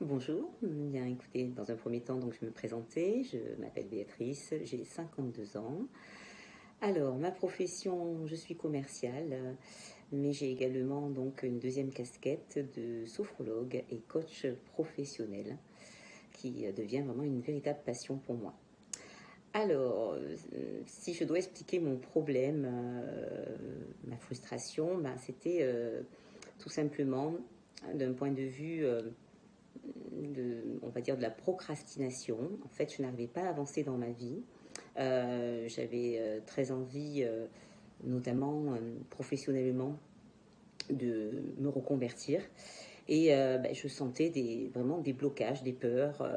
Bonjour, bien écoutez, dans un premier temps, donc je vais me présenter, je m'appelle Béatrice, j'ai 52 ans. Alors, ma profession, je suis commerciale, mais j'ai également donc une deuxième casquette de sophrologue et coach professionnel qui devient vraiment une véritable passion pour moi. Alors, si je dois expliquer mon problème, ma frustration, c'était tout simplement d'un point de vue on va dire de la procrastination. En fait, je n'arrivais pas à avancer dans ma vie. J'avais très envie, notamment professionnellement, de me reconvertir. Et je sentais vraiment des blocages, des peurs.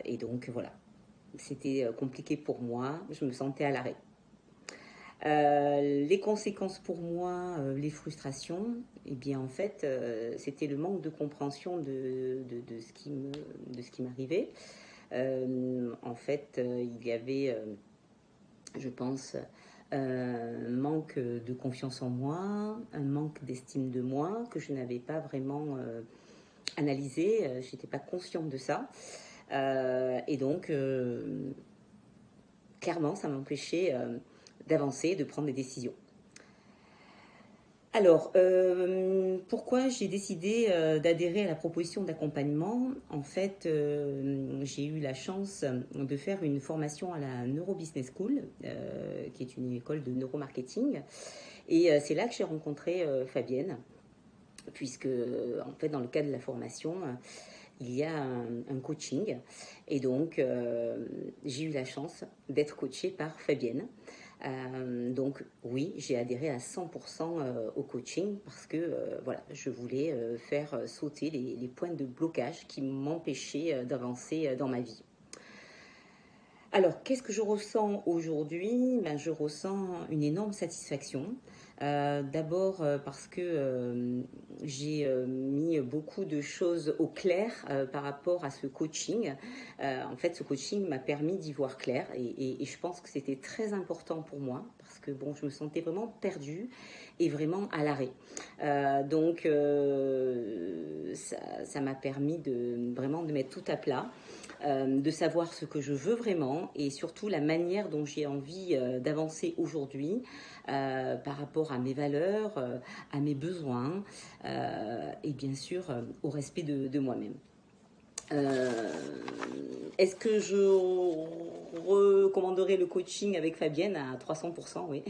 Et donc voilà, c'était compliqué pour moi. Je me sentais à l'arrêt. Les conséquences pour moi, les frustrations, eh bien en fait, c'était le manque de compréhension de ce qui m'arrivait. En fait, il y avait, je pense, un manque de confiance en moi, un manque d'estime de moi que je n'avais pas vraiment analysé, je n'étais pas consciente de ça. Et donc, clairement, ça m'empêchait d'avancer, de prendre des décisions. Alors, pourquoi j'ai décidé d'adhérer à la proposition d'accompagnement? En fait, j'ai eu la chance de faire une formation à la Neurobusiness School, qui est une école de neuromarketing. Et c'est là que j'ai rencontré Fabienne, puisque en fait, dans le cadre de la formation, il y a un coaching. Et donc, j'ai eu la chance d'être coachée par Fabienne. Donc oui, j'ai adhéré à 100% au coaching parce que voilà, je voulais faire sauter les points de blocage qui m'empêchaient d'avancer dans ma vie. Alors, qu'est-ce que je ressens aujourd'hui? Je ressens une énorme satisfaction. D'abord parce que j'ai mis beaucoup de choses au clair par rapport à ce coaching. En fait, ce coaching m'a permis d'y voir clair et je pense que c'était très important pour moi parce que bon, je me sentais vraiment perdue et vraiment à l'arrêt. Ça m'a permis de vraiment de mettre tout à plat, de savoir ce que je veux vraiment et surtout la manière dont j'ai envie d'avancer aujourd'hui par rapport à mes valeurs, à mes besoins et bien sûr au respect de moi-même. Euh, Est-ce que je recommanderais le coaching avec Fabienne à 300%? Oui.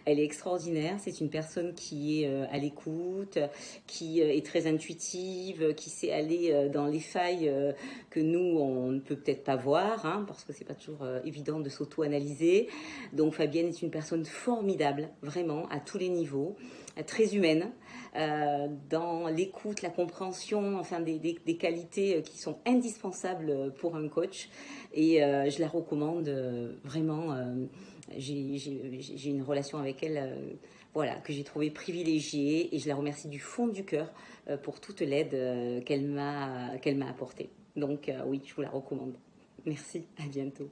Elle est extraordinaire. C'est une personne qui est à l'écoute, qui est très intuitive, qui sait aller dans les failles que nous, on ne peut peut-être pas voir, hein, parce que c'est pas toujours évident de s'auto-analyser. Donc Fabienne est une personne formidable, vraiment, à tous les niveaux, très humaine, dans l'écoute, la compréhension, enfin des qualités qui sont indispensables pour un coach. Et je la recommande vraiment. J'ai une relation avec elle voilà, que j'ai trouvée privilégiée et je la remercie du fond du cœur pour toute l'aide qu'elle m'a apportée. Donc oui, je vous la recommande. Merci, à bientôt.